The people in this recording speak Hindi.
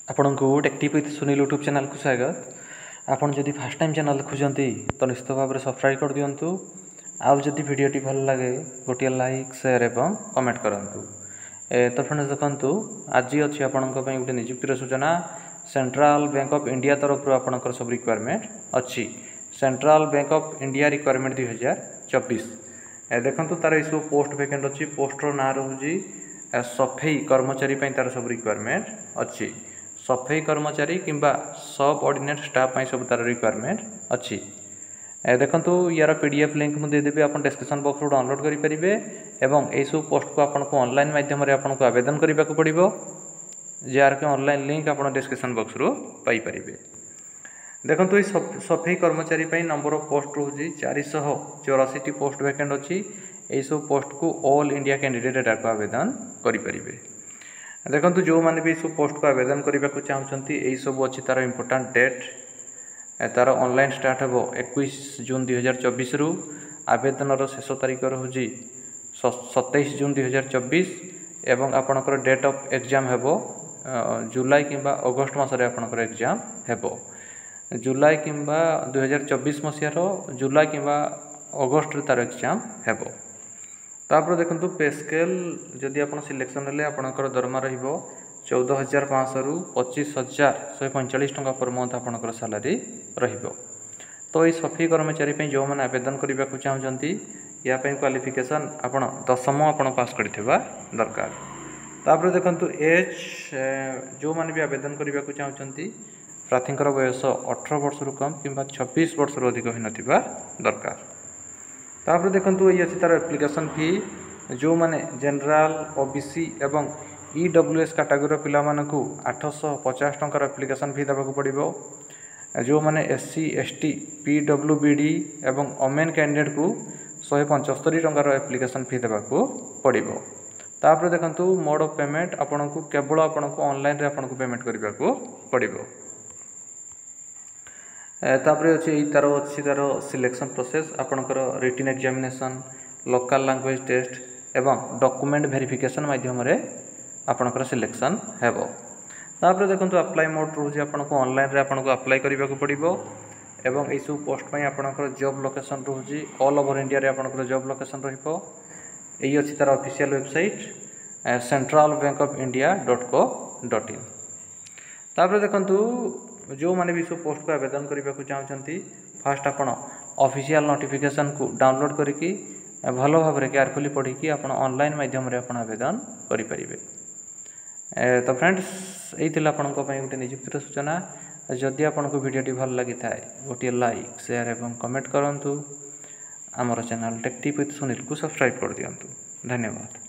आपण को टेक्टिव विथ सुनील यूट्यूब चैनल को स्वागत। आपण जदि फर्स्ट टाइम चैनल देखुंती तो निश्चित भाव में सब्सक्राइब कर दिंतु। आउ जदि वीडियोटी भल लगे गोटे लाइक शेयर एवं कमेंट करंतु। तो फ्रेंड्स देखंतु आज अच्छी आपण गोटे नियुक्तिर सूचना सेंट्रल बैंक ऑफ इंडिया तरफ आपंकर सब रिक्वायरमेंट अच्छी। Central bank of India requirement 2024 देखंतु तार ये पोस्ट वैकेंट अच्छी। पोस्टर ना रोजी सफेई कर्मचारी तार सब रिक्वायरमेंट अच्छी। सफेई कर्मचारी किंबा सब ऑर्डिनेट स्टाफ सब तार रिक्वायरमेंट अच्छी। देखंतु यार पीडीएफ लिंक मुझे देदेवी आप डिस्क्रिप्शन बॉक्स रू डाउनलोड करेंगे एवं यह सब पोस्ट को आपको ऑनलाइन माध्यम आपको आवेदन करने को पड़ो। जार के ऑनलाइन लिंक आप डिस्क्रिप्शन बॉक्स रू पाई परिबे। देखंतु सफेई कर्मचारी नंबर ऑफ पोस्ट रोजी 484 पोस्ट वैकेंट अच्छी। यही सब पोस्ट को ऑल इंडिया कैंडिडेट को आवेदन करेंगे। देखंतु जो मैंने भी सब पोस्ट को आवेदन करने को चाहते यही सब अच्छी तार इम्पोर्टाट डेट तार ऑनलाइन स्टार्ट हो 21 जून 2024 रु। आवेदन शेष तारीख रोजी 27 जून 2024 एवं आपणकर डेट ऑफ एग्जाम हेबो जुलाई किंबा अगस्ट मासरे आपणकर एग्जाम हेबो। जुलाई किंबा 2024 मसीहार जुलाई किंबा अगस्ट तार एग्जाम हेबो। तापर देखंतु पे स्केल जदि आप सिलेक्शन हेले आपणकर दरमा रहिबो 14,500 रु 25,145 टंका पर मंथ आपणकर सैलरी रहिबो। तो ये सफेई कर्मचारी जो मैंने आवेदन करने को चाहते या क्वालिफिकेशन आपण 10वीं आपण पास करथिबा दरकार। तापर देखंतु एज जो मैंने भी आवेदन करने को चाहते प्रार्थींकर बयस 18 वर्ष रु कम किंबा 26 वर्ष रु अधिक होई नथिबा दरकार। तापर देखंतु ये अच्छी तार एप्लिकेशन फी जो मैंने जनरल ओबीसी एवं ईडब्ल्यूएस कैटेगरी पिला मानकु 850 टंकार एप्लिकेशन फी देबाक पड़िबो। जो मैंने एससी एसटी पीडब्ल्यूबीडी एवं ओमेन कैंडिडेट को 175 टंकार एप्लिकेशन फी देबाक पड़िबो। तापर देखंतु मोड ऑफ पेमेंट आपन को केवल आपन को ऑनलाइन रे आपन को पेमेंट करबा को पड़िबो। तापर अच्छे तार अच्छी तार सिलेक्शन प्रोसेस आपणकर written examination local language test एवं डॉक्यूमेंट वेरिफिकेशन माध्यम रे आपणकर सिलेक्शन हेबो। तापर देखंतु अप्लाई मोड रोज आपनको ऑनलाइन रे आपनको अप्लाई करबा को पड़िबो एवं एई सब पोस्ट पई आपणकर जॉब लोकेशन रोजी ऑल ओवर इंडिया रे आपणकर जॉब लोकेशन रहिबो। एई अछि तार ऑफिशियल वेबसाइट centralbankofIndia.co.in। तापर देखंतु जो मैंने भी सब पोस्ट को आवेदन करने को चाहते फास्ट आपण ऑफिशियल नोटिफिकेशन को डाउनलोड करके भल भाव में केयरफुली पढ़ी आप ऑनलाइन माध्यम आवेदन करेंगे। तो फ्रेंड्स यही आपण गोटे नियुक्तिर सूचना। जदि आपन को वीडियोटी भल लगी था गोटे लाइक शेयर एवं कमेंट करूँ। आमर चैनल टेक्टिव विथ सुनील को सब्सक्राइब कर दिंतु। धन्यवाद।